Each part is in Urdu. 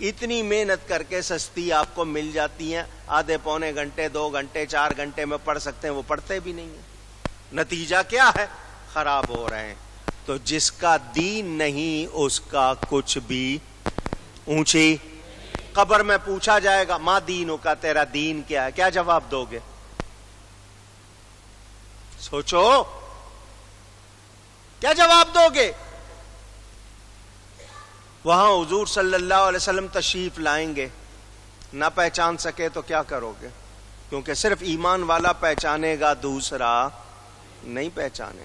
اتنی محنت کر کے سستی آپ کو مل جاتی ہیں، آدھے پونے گھنٹے 2 گھنٹے 4 گھنٹے میں پڑھ سکتے ہیں، وہ پڑھتے بھی نہیں ہیں۔ نتیجہ کیا ہے؟ خراب ہو رہے ہیں۔ تو جس کا دین نہیں اس کا کچھ بھی اونچی۔ قبر میں پوچھا جائے گا ما دینوں کا، تیرا دین کیا ہے، کیا جواب دو گے؟ سوچو کیا جواب دو گے؟ وہاں حضور صلی اللہ علیہ وسلم تشریف لائیں گے، نہ پہچان سکے تو کیا کرو گے؟ کیونکہ صرف ایمان والا پہچانے گا، دوسرا نہیں پہچانے۔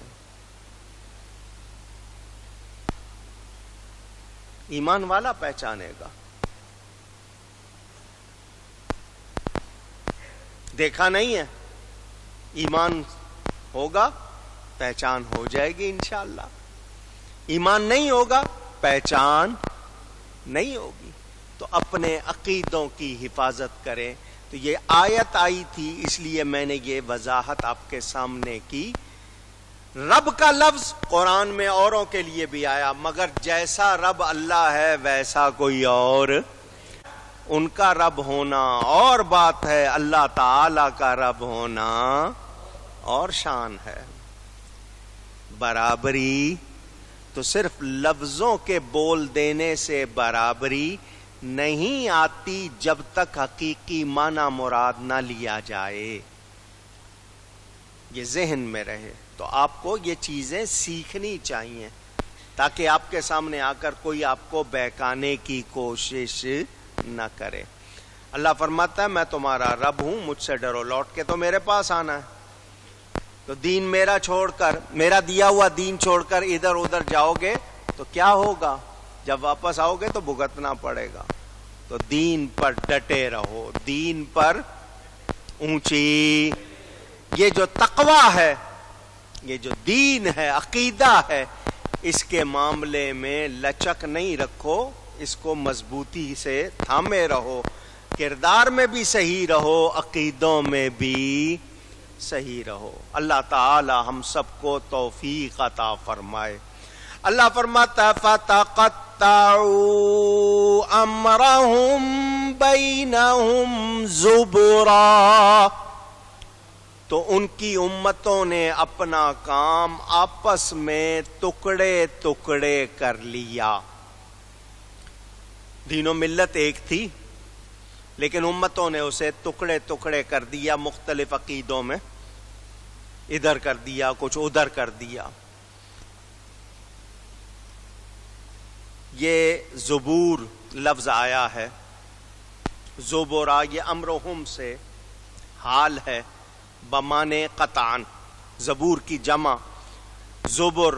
ایمان والا پہچانے گا۔ دیکھا نہیں ہے؟ ایمان ہوگا پہچان ہو جائے گی انشاءاللہ، ایمان نہیں ہوگا پہچان نہیں ہوگی۔ تو اپنے عقیدوں کی حفاظت کریں۔ تو یہ آیت آئی تھی اس لیے میں نے یہ وضاحت آپ کے سامنے کی۔ رب کا لفظ قرآن میں اوروں کے لیے بھی آیا، مگر جیسا رب اللہ ہے ویسا کوئی اور، ان کا رب ہونا اور بات ہے، اللہ تعالی کا رب ہونا اور شان ہے۔ برابری تو صرف لفظوں کے بول دینے سے برابری نہیں آتی جب تک حقیقی معنی مراد نہ لیا جائے، یہ ذہن میں رہے۔ تو آپ کو یہ چیزیں سیکھنی چاہیے تاکہ آپ کے سامنے آ کر کوئی آپ کو بہکانے کی کوشش نہ کرے۔ اللہ فرماتا ہے میں تمہارا رب ہوں، مجھ سے ڈرو، لوٹ کے تو میرے پاس آنا ہے۔ تو دین میرا چھوڑ کر، میرا دیا ہوا دین چھوڑ کر ادھر ادھر جاؤ گے تو کیا ہوگا؟ جب واپس آؤ گے تو بھگتنا پڑے گا۔ تو دین پر ڈٹے رہو، دین پر اونچی۔ یہ جو تقویٰ ہے، یہ جو دین ہے، عقیدہ ہے، اس کے معاملے میں لچک نہیں رکھو، اس کو مضبوطی سے تھامے رہو، کردار میں بھی صحیح رہو، عقیدوں میں بھی صحیح رہو۔ اللہ تعالی ہم سب کو توفیق عطا فرمائے۔ اللہ فرماتا ہے فَتَقَطَّعُوا أَمْرَهُمْ بَيْنَهُمْ زُبُرًا، تو ان کی امتوں نے اپنا کام آپس میں ٹکڑے ٹکڑے کر لیا۔ دین و ملت ایک تھی لیکن امتوں نے اسے ٹکڑے ٹکڑے کر دیا، مختلف عقیدوں میں، ادھر کر دیا، کچھ ادھر کر دیا۔ یہ زبور لفظ آیا ہے، زبورا یہ امرہم سے حال ہے بمانے قطعاً، زبور کی جمع زبر،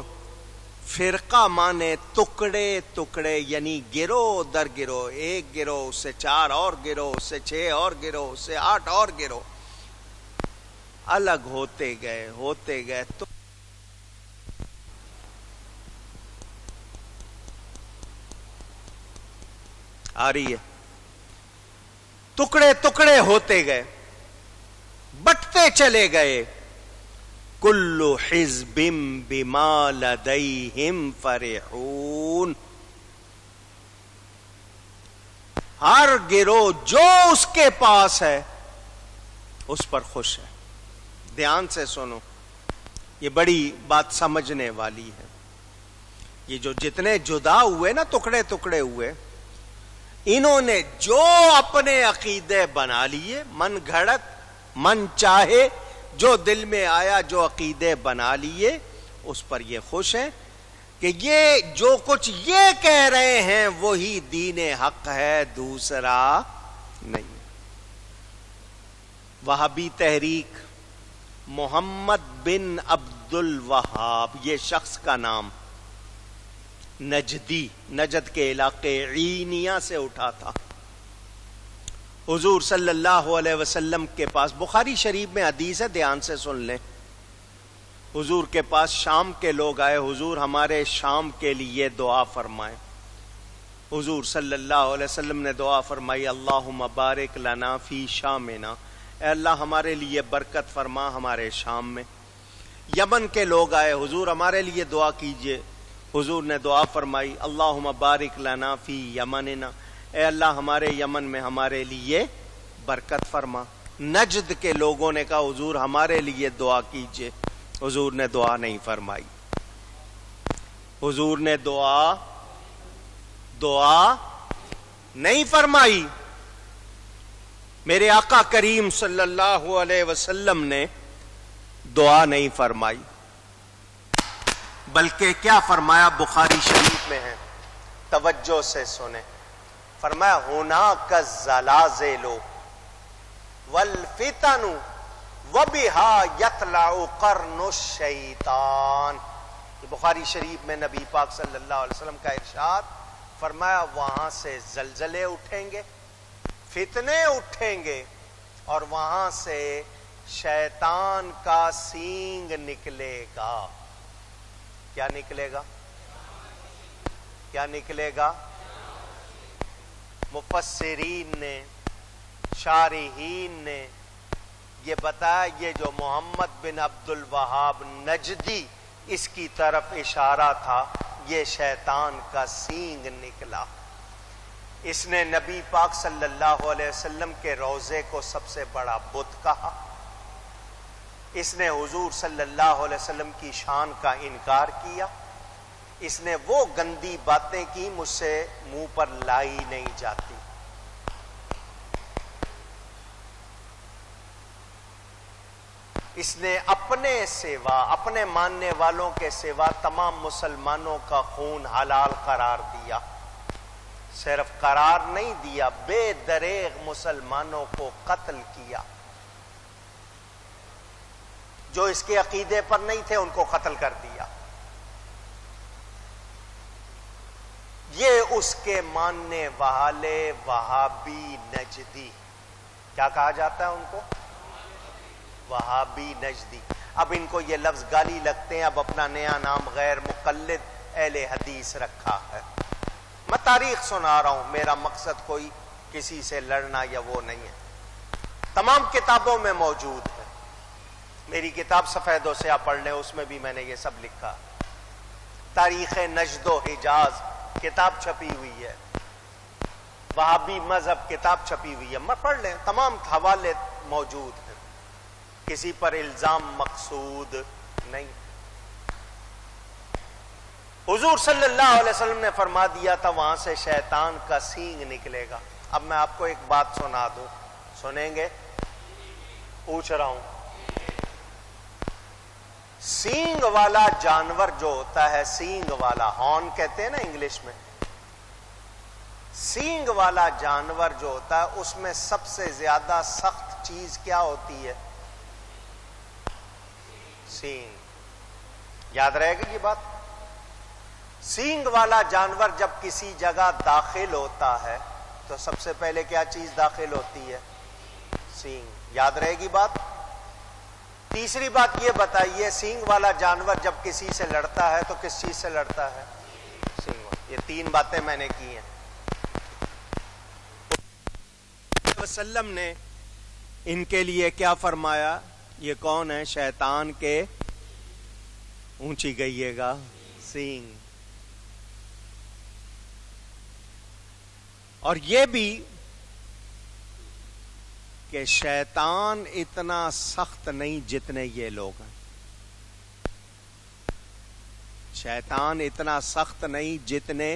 فرقہ مانے ٹکڑے ٹکڑے، یعنی گروہ در گروہ، ایک گروہ اس سے 4 اور گروہ، اس سے 6 اور گروہ، اس سے 8 اور گروہ، الگ ہوتے گئے تو آ رہی ہے، ٹکڑے ٹکڑے ہوتے گئے، بٹتے چلے گئے۔ کل حزب بما لدیہم فرحون، ہر گروہ جو اس کے پاس ہے اس پر خوش ہے۔ دھیان سے سنو، یہ بڑی بات سمجھنے والی ہے۔ یہ جو جتنے جدا ہوئے نا، ٹکڑے ٹکڑے ہوئے، انہوں نے جو اپنے عقیدے بنا لیے، من گھڑت، من چاہے، جو دل میں آیا، جو عقیدے بنا لیے، اس پر یہ خوش ہیں کہ یہ جو کچھ یہ کہہ رہے ہیں وہی دین حق ہے، دوسرا نہیں۔ وہابی تحریک، محمد بن عبد الوہاب یہ شخص کا نام، نجدی، نجد کے علاقے عینیہ سے اٹھا تھا۔ حضور صلی اللہ علیہ وسلم کے پاس، بخاری شریف میں حدیث ہے، دھیان سے سن لیں، حضور کے پاس شام کے لوگ آئے، حضور ہمارے شام کے لیے دعا فرمائیں۔ حضور صلی اللہ علیہ وسلم نے دعا فرمائی، اللہم بارک لنا فی شامنا، اے اللہ ہمارے لیے برکت فرما ہمارے شام میں۔ یمن کے لوگ آئے، حضور ہمارے لیے دعا کیجئے، حضور نے دعا فرمائی، اللہم بارک لنا فی یمننا، اے اللہ ہمارے یمن میں ہمارے لیے برکت فرما. نجد کے لوگوں نے کہا حضور ہمارے لیے دعا کیجئے. حضور نے دعا نہیں فرمائی. حضور نے دعا نہیں فرمائی. میرے آقا کریم صلی اللہ علیہ وسلم نے دعا نہیں فرمائی، بلکہ کیا فرمایا؟ بخاری شریف میں ہے، توجہ سے سنیں. فرمایا ہناک الزلازل والفتن وبها یطلع قرن الشیطان. بخاری شریف میں نبی پاک صلی اللہ علیہ وسلم کا ارشاد. فرمایا وہاں سے زلزلے اٹھیں گے، فتنے اٹھیں گے، اور وہاں سے شیطان کا سینگ نکلے گا. کیا نکلے گا؟ کیا نکلے گا؟ مفسرین نے، شارحین نے یہ بتایا یہ جو محمد بن عبد الوہاب نجدی اس کی طرف اشارہ تھا، یہ شیطان کا سینگ نکلا. اس نے نبی پاک صلی اللہ علیہ وسلم کے روضے کو سب سے بڑا بت کہا. اس نے حضور صلی اللہ علیہ وسلم کی شان کا انکار کیا. اس نے وہ گندی باتیں کی مجھ سے منہ پر لائی نہیں جاتی. اس نے اپنے سوا، اپنے ماننے والوں کے سوا تمام مسلمانوں کا خون حلال قرار دیا. صرف قرار نہیں دیا، بے دریغ مسلمانوں کو قتل کیا. جو اس کے عقیدے پر نہیں تھے ان کو قتل کر دیا. یہ اس کے ماننے والے وہابی نجدی، کیا کہا جاتا ہے ان کو؟ وہابی نجدی. اب ان کو یہ لفظ گالی لگتے ہیں، اب اپنا نیا نام غیر مقلد اہل حدیث رکھا ہے. میں تاریخ سنا رہا ہوں، میرا مقصد کوئی کسی سے لڑنا یا وہ نہیں ہے. تمام کتابوں میں موجود ہے. میری کتاب سفید و سیاہ پڑھ لیں، اس میں بھی میں نے یہ سب لکھا. تاریخ نجد و حجاز کتاب چھپی ہوئی ہے. وہابی مذہب کتاب چھپی ہوئی ہے، میں پڑھ لیں، تمام حوالے موجود ہیں. کسی پر الزام مقصود نہیں. حضور صلی اللہ علیہ وسلم نے فرما دیا تھا وہاں سے شیطان کا سینگ نکلے گا. اب میں آپ کو ایک بات سنا دوں، سنیں گے؟ پوچھ رہا ہوں. سینگ والا جانور جو ہوتا ہے، سینگ والا، ہارن کہتے ہیں نا انگلش میں، سینگ والا جانور جو ہوتا ہے اس میں سب سے زیادہ سخت چیز کیا ہوتی ہے؟ سینگ. یاد رہے گا یہ بات؟ سینگ والا جانور جب کسی جگہ داخل ہوتا ہے تو سب سے پہلے کیا چیز داخل ہوتی ہے؟ سینگ. یاد رہے گی بات؟ تیسری بات یہ بتائیے، سینگ والا جانور جب کسی سے لڑتا ہے تو کس چیز سے لڑتا ہے؟ سینگ. یہ تین باتیں میں نے کی ہیں. وسلم نے ان کے لیے کیا فرمایا؟ یہ کون ہے؟ شیطان کے اونچی گئیے گا سینگ. اور یہ بھی کہ شیطان اتنا سخت نہیں جتنے یہ لوگ ہیں. شیطان اتنا سخت نہیں جتنے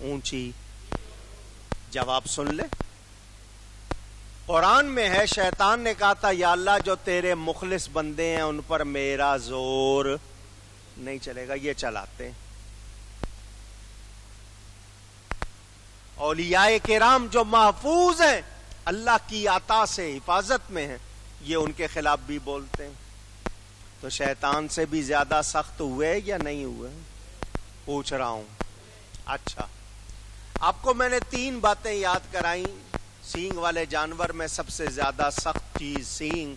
اونچی. جواب سن لے. قرآن میں ہے شیطان نے کہا تھا یا اللہ جو تیرے مخلص بندے ہیں ان پر میرا زور نہیں چلے گا، یہ چلاتے ہیں. اولیاء کرام جو محفوظ ہیں، اللہ کی عطا سے حفاظت میں ہیں، یہ ان کے خلاف بھی بولتے ہیں. تو شیطان سے بھی زیادہ سخت ہوئے یا نہیں ہوئے؟ پوچھ رہا ہوں. اچھا، آپ کو میں نے تین باتیں یاد کرائیں. سینگ والے جانور میں سب سے زیادہ سخت چیز سینگ.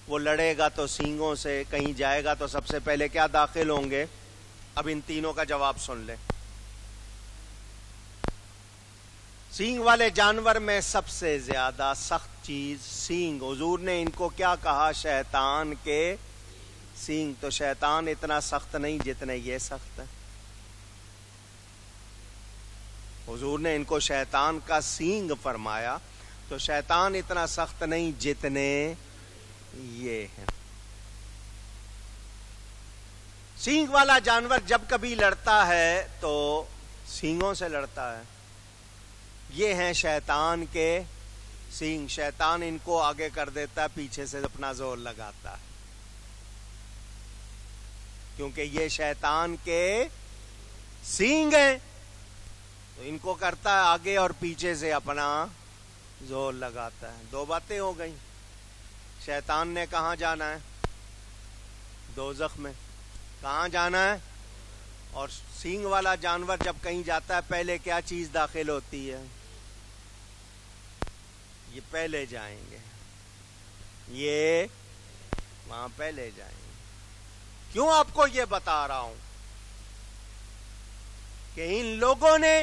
وہ لڑے گا تو سینگوں سے، کہیں جائے گا تو سب سے پہلے کیا داخل ہوں گے؟ اب ان تینوں کا جواب سن لیں. سینگ والے جانور میں سب سے زیادہ سخت چیز سینگ. حضور نے ان کو کیا کہا؟ شیطان کے سینگ. تو شیطان اتنا سخت نہیں جتنے یہ سخت ہے. حضور نے ان کو شیطان کا سینگ فرمایا، تو شیطان اتنا سخت نہیں جتنے یہ ہیں۔ سینگ والا جانور جب کبھی لڑتا ہے تو سینگوں سے لڑتا ہے، یہ ہیں شیطان کے سینگ۔ شیطان ان کو آگے کر دیتا ہے، پیچھے سے اپنا زور لگاتا ہے، کیونکہ یہ شیطان کے سینگ ہیں، تو ان کو کرتا ہے آگے اور پیچھے سے اپنا زور لگاتا ہے۔ دو باتیں ہو گئیں، شیطان نے کہاں جانا ہے؟ دوزخ میں۔ کہاں جانا ہے؟ اور سینگ والا جانور جب کہیں جاتا ہے پہلے کیا چیز داخل ہوتی ہے؟ یہ پہلے جائیں گے، یہ وہاں پہلے جائیں گے۔ کیوں آپ کو یہ بتا رہا ہوں کہ ان لوگوں نے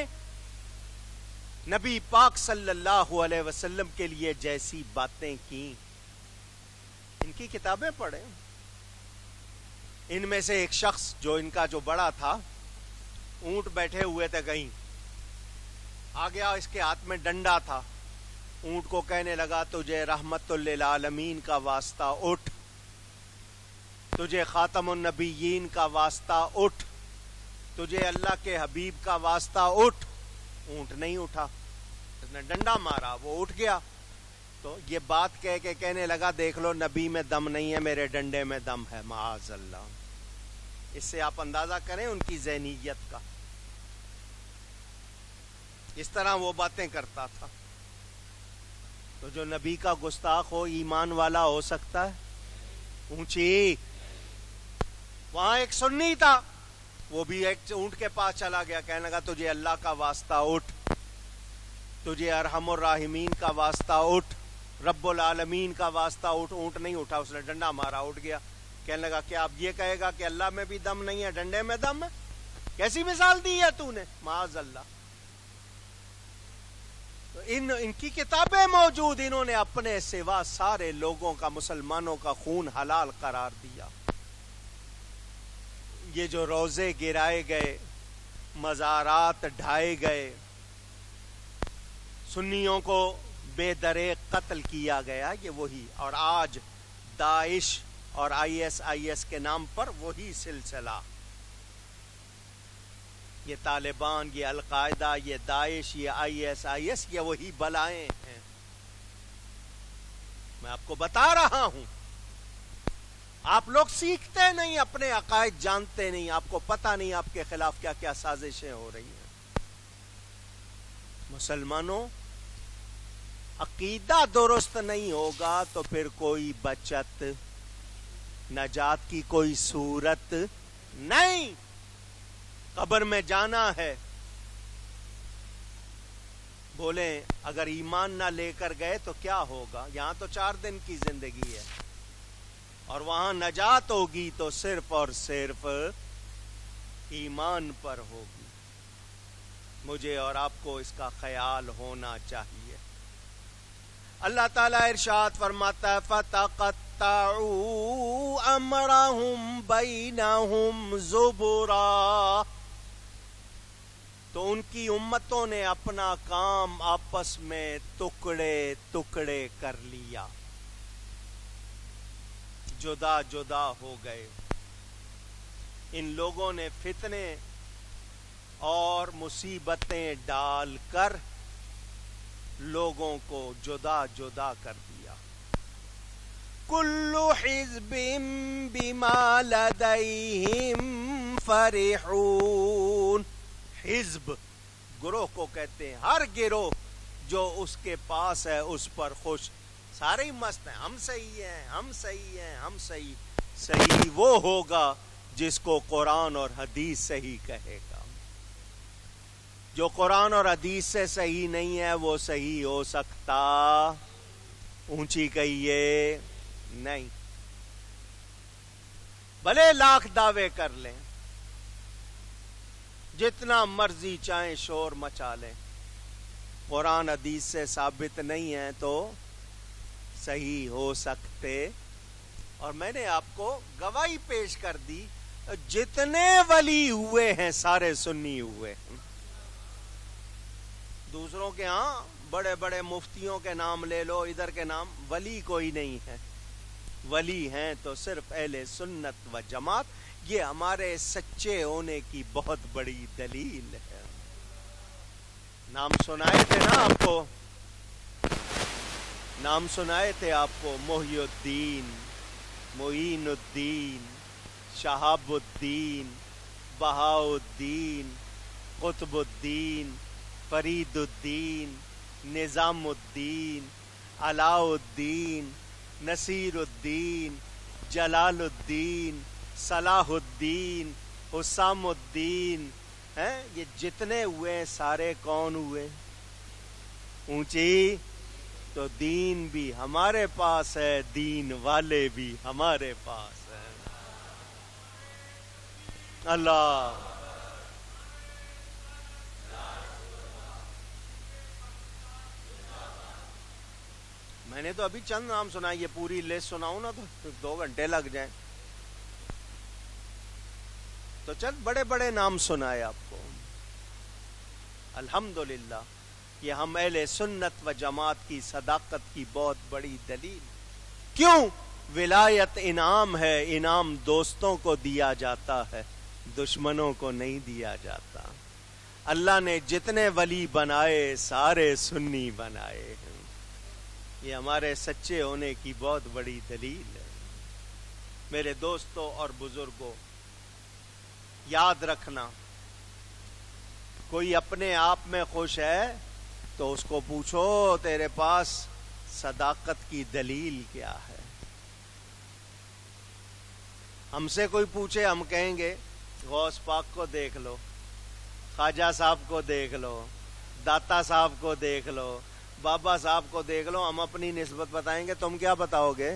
نبی پاک صلی اللہ علیہ وسلم کے لیے جیسی باتیں کی، ان کی کتابیں پڑھیں۔ ان میں سے ایک شخص جو ان کا جو بڑا تھا، اونٹ بیٹھے ہوئے تھے کہیں، آ گیا، اس کے ہاتھ میں ڈنڈا تھا، اونٹ کو کہنے لگا تجھے رحمت للعالمین کا واسطہ اٹھ، تجھے خاتم النبیین کا واسطہ اٹھ، تجھے اللہ کے حبیب کا واسطہ اٹھ۔ اونٹ نہیں اٹھا، اس نے ڈنڈا مارا، وہ اٹھ گیا، تو یہ بات کہہ کے کہنے لگا دیکھ لو نبی میں دم نہیں ہے، میرے ڈنڈے میں دم ہے، معاذ اللہ۔ اس سے آپ اندازہ کریں ان کی ذہنیت کا، اس طرح وہ باتیں کرتا تھا۔ تو جو نبی کا گستاخ ہو ایمان والا ہو سکتا ہے؟ اونچی۔ وہاں ایک سنی تھا، وہ بھی ایک اونٹ کے پاس چلا گیا، کہنے لگا تجھے اللہ کا واسطہ اٹھ، تجھے ارحم الراحمین کا واسطہ اٹھ، رب العالمین کا واسطہ اٹھ۔ اونٹ نہیں اٹھا، اس نے ڈنڈا مارا، اٹھ گیا، کہنے لگا کیا اب یہ کہے گا کہ اللہ میں بھی دم نہیں ہے، ڈنڈے میں دم ہے؟ کیسی مثال دی ہے تو نے، معاذ اللہ۔ تو ان کی کتابیں موجود، انہوں نے اپنے سوا سارے لوگوں کا، مسلمانوں کا خون حلال قرار دیا۔ یہ جو روزے گرائے گئے، مزارات ڈھائے گئے، سنیوں کو بے دریغ قتل کیا گیا، یہ وہی، اور آج داعش اور IS کے نام پر وہی سلسلہ، یہ طالبان، یہ القاعدہ، یہ داعش، یہ IS، یہ وہی بلائیں ہیں۔ میں آپ کو بتا رہا ہوں، آپ لوگ سیکھتے نہیں، اپنے عقائد جانتے نہیں، آپ کو پتہ نہیں آپ کے خلاف کیا کیا سازشیں ہو رہی ہیں۔ مسلمانوں، عقیدہ درست نہیں ہوگا تو پھر کوئی بچت، نجات کی کوئی صورت نہیں۔ قبر میں جانا ہے، بولیں اگر ایمان نہ لے کر گئے تو کیا ہوگا؟ یہاں تو 4 دن کی زندگی ہے، اور وہاں نجات ہوگی تو صرف اور صرف ایمان پر ہوگی۔ مجھے اور آپ کو اس کا خیال ہونا چاہیے۔ اللہ تعالیٰ ارشاد فرماتا ہے فَتَقَطَّعُوا أَمْرَهُمْ بَيْنَهُمْ زُبُرًا، تو ان کی امتوں نے اپنا کام آپس میں ٹکڑے ٹکڑے کر لیا، جدا جدا ہو گئے۔ ان لوگوں نے فتنے اور مصیبتیں ڈال کر لوگوں کو جدا جدا کر دیا۔ کل حزب بما لدیہم فرحون، حزب گروہ کو کہتے ہیں، ہر گروہ جو اس کے پاس ہے اس پر خوش، سارے ہی مست ہیں، ہم صحیح ہیں، ہم صحیح ہیں، ہم صحیح۔ صحیح وہ ہوگا جس کو قرآن اور حدیث صحیح کہے گا۔ جو قرآن اور حدیث سے صحیح نہیں ہے وہ صحیح ہو سکتا، اونچی کہیے، نہیں۔ بھلے لاکھ دعوے کر لیں، جتنا مرضی چاہیں شور مچا لیں، قرآن حدیث سے ثابت نہیں ہے تو صحیح ہو سکتے۔ اور میں نے آپ کو گواہی پیش کر دی، جتنے ولی ہوئے ہیں سارے سنی ہوئے ہیں۔ دوسروں کے ہاں بڑے بڑے مفتیوں کے نام لے لو، ادھر کے نام، ولی کوئی نہیں ہے. ولی ہیں تو صرف اہل سنت و جماعت. یہ ہمارے سچے ہونے کی بہت بڑی دلیل ہے. نام سنائے تھے نا آپ کو، نام سنائے تھے آپ کو، محی الدین، معین الدین، شہاب الدین، بہاء الدین، قطب الدین، فرید الدین، نظام الدین، علاء الدین، نصیر الدین، جلال الدین، صلاح الدین، حسام الدین. ہیں یہ جتنے ہوئے سارے کون ہوئے؟ اونچی. تو دین بھی ہمارے پاس ہے، دین والے بھی ہمارے پاس ہیں. اللہ میں نے تو ابھی چند نام سنا، یہ پوری لسٹ سناؤں نا تو 2 گھنٹے لگ جائیں. تو چند بڑے بڑے نام سنائے آپ کو. الحمدللہ یہ ہم اہل سنت و جماعت کی صداقت کی بہت بڑی دلیل. کیوں؟ ولایت انعام ہے، انعام دوستوں کو دیا جاتا ہے، دشمنوں کو نہیں دیا جاتا. اللہ نے جتنے ولی بنائے سارے سنی بنائے ہیں. یہ ہمارے سچے ہونے کی بہت بڑی دلیل ہے. میرے دوستوں اور بزرگوں، یاد رکھنا، کوئی اپنے آپ میں خوش ہے تو اس کو پوچھو تیرے پاس صداقت کی دلیل کیا ہے. ہم سے کوئی پوچھے ہم کہیں گے غوث پاک کو دیکھ لو، خواجہ صاحب کو دیکھ لو، داتا صاحب کو دیکھ لو، بابا صاحب کو دیکھ لو. ہم اپنی نسبت بتائیں گے، تم کیا بتاؤ گے؟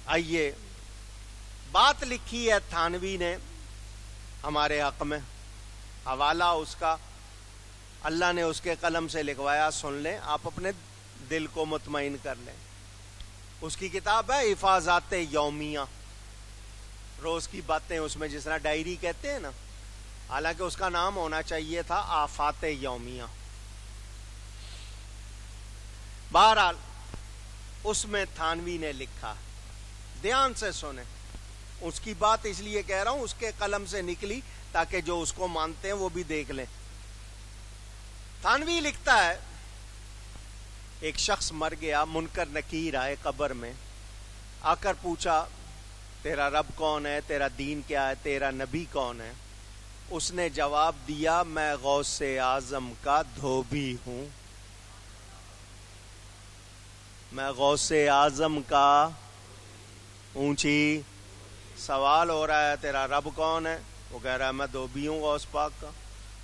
آئیے، بات لکھی ہے تھانوی نے ہمارے حق میں، حوالہ اس کا اللہ نے اس کے قلم سے لکھوایا. سن لیں، آپ اپنے دل کو مطمئن کر لیں. اس کی کتاب ہے حفاظات یومیہ، روز کی باتیں، اس میں جس طرح ڈائری کہتے ہیں نا، حالانکہ اس کا نام ہونا چاہیے تھا آفات یومیہ. بہرحال اس میں تھانوی نے لکھا، دھیان سے سنیں. اس کی بات اس لیے کہہ رہا ہوں، اس کے قلم سے نکلی تاکہ جو اس کو مانتے ہیں وہ بھی دیکھ لیں. تھانوی لکھتا ہے، ایک شخص مر گیا، منکر نکیر آئے قبر میں، آ کر پوچھا تیرا رب کون ہے، تیرا دین کیا ہے، تیرا نبی کون ہے؟ اس نے جواب دیا میں غوث اعظم کا دھوبی ہوں. میں غوث اعظم کا. اونچی. سوال ہو رہا ہے تیرا رب کون ہے؟ وہ کہہ رہا ہے میں دھوبی ہوں غوث پاک کا.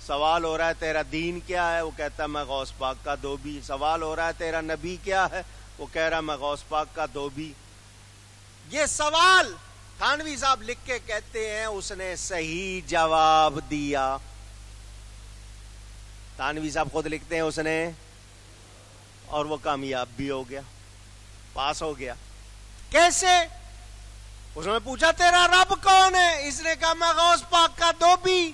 سوال ہو رہا ہے تیرا دین کیا ہے؟ وہ کہتا ہے میں غوث پاک کا دھوبی. سوال ہو رہا ہے تیرا نبی کیا ہے؟ وہ کہہ رہا ہے میں غوث پاک کا دھوبی. یہ سوال تھانوی صاحب لکھ کے کہتے ہیں اس نے صحیح جواب دیا. تھانوی صاحب خود لکھتے ہیں اس نے، اور وہ کامیاب بھی ہو گیا، پاس ہو گیا. کیسے؟ اس نے پوچھا تیرا رب کون ہے؟ اس نے کہا میں غوث پاک کا دھوبی.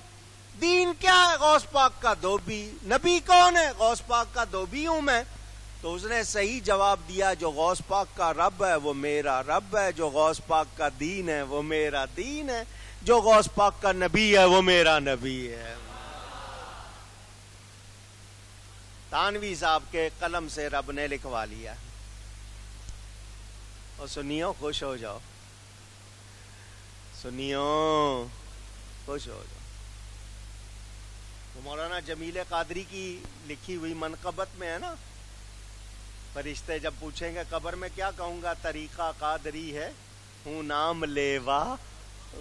دین کیا ہے؟ غوث پاک کا دھوبی. نبی کون ہے؟ غوث پاک کا دھوبی ہوں میں. تو اس نے صحیح جواب دیا، جو غوث پاک کا رب ہے وہ میرا رب ہے، جو غوث پاک کا دین ہے وہ میرا دین ہے، جو غوث پاک کا نبی ہے وہ میرا نبی ہے. تھانوی صاحب کے قلم سے رب نے لکھوا لیا. اور سنیو خوش ہو جاؤ، سنیو خوش ہو جاؤ. مولانا جمیل قادری کی لکھی ہوئی منقبت میں ہے نا، فرشتے جب پوچھیں گے قبر میں کیا کہوں گا؟ طریقہ قادری ہے، ہوں نام لیوا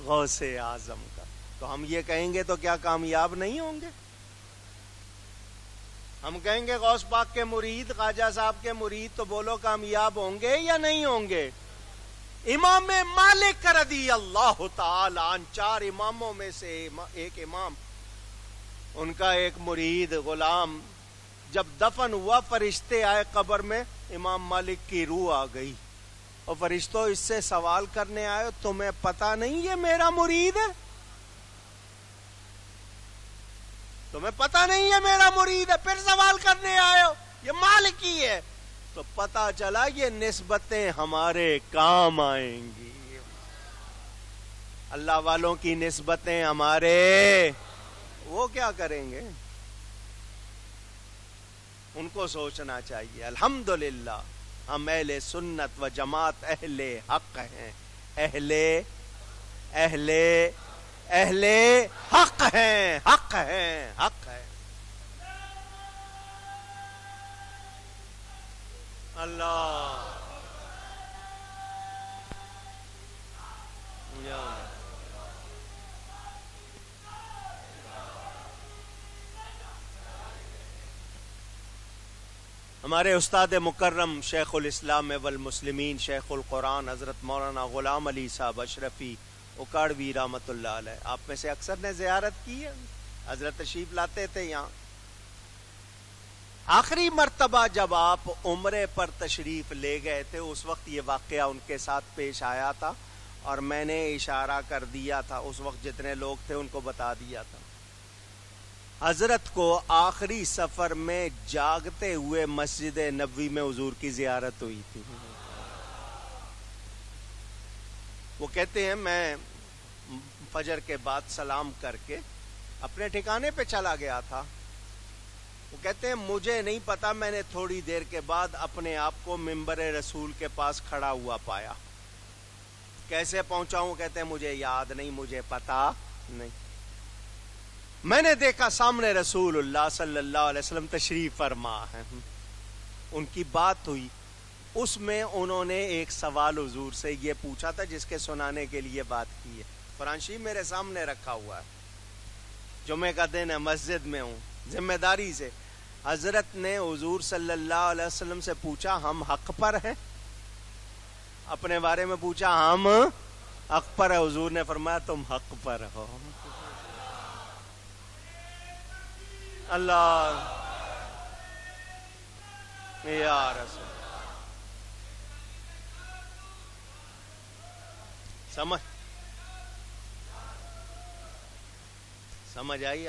غوث اعظم کا. تو ہم یہ کہیں گے تو کیا کامیاب نہیں ہوں گے؟ ہم کہیں گے غوث پاک کے مرید، خواجہ صاحب کے مرید، تو بولو کامیاب ہوں گے یا نہیں ہوں گے؟ امام مالک رضی اللہ تعالی عنہ 4 اماموں میں سے ایک امام، ان کا ایک مرید غلام جب دفن ہوا، فرشتے آئے قبر میں، امام مالک کی روح آ گئی اور فرشتوں اس سے سوال کرنے آئے تمہیں پتہ نہیں یہ میرا مرید ہے؟ تمہیں پتہ نہیں ہے میرا مرید ہے، پھر سوال کرنے آئے ہو، یہ مالکی ہے، تو پتہ چلا یہ نسبتیں ہمارے کام آئیں گی، اللہ والوں کی نسبتیں ہمارے، وہ کیا کریں گے؟ ان کو سوچنا چاہیے۔ الحمدللہ ہم اہل سنت و جماعت اہل حق ہیں، اہل حق ہیں، حق ہیں، حق ہے۔ اللہ یا ہمارے استاد مکرم شیخ الاسلام والمسلمین شیخ القرآن حضرت مولانا غلام علی صاحب اشرفی اکاڑوی رحمۃ اللہ علیہ، آپ میں سے اکثر نے زیارت کی ہے، حضرت تشریف لاتے تھے یہاں۔ آخری مرتبہ جب آپ عمرے پر تشریف لے گئے تھے اس وقت یہ واقعہ ان کے ساتھ پیش آیا تھا، اور میں نے اشارہ کر دیا تھا، اس وقت جتنے لوگ تھے ان کو بتا دیا تھا۔ حضرت کو آخری سفر میں جاگتے ہوئے مسجد نبوی میں حضور کی زیارت ہوئی تھی۔ وہ کہتے ہیں میں فجر کے بعد سلام کر کے اپنے ٹھکانے پہ چلا گیا تھا، وہ کہتے ہیں مجھے نہیں پتا، میں نے تھوڑی دیر کے بعد اپنے آپ کو منبر رسول کے پاس کھڑا ہوا پایا۔ کیسے پہنچا ہوں؟ کہتے ہیں مجھے یاد نہیں، مجھے پتا نہیں۔ میں نے دیکھا سامنے رسول اللہ صلی اللہ علیہ وسلم تشریف فرما ہے، ان کی بات ہوئی، اس میں انہوں نے ایک سوال حضور سے یہ پوچھا تھا جس کے سنانے کے لیے بات کی ہے۔ قرآن شریف میرے سامنے رکھا ہوا ہے، جمعے کا دن ہے، مسجد میں ہوں، ذمہ داری سے حضرت نے حضور صلی اللہ علیہ وسلم سے پوچھا ہم حق پر ہیں؟ اپنے بارے میں پوچھا، ہم حق پر ہے؟ حضور نے فرمایا تم حق پر ہو۔ اللہ یا رسول، سمجھ آئی؟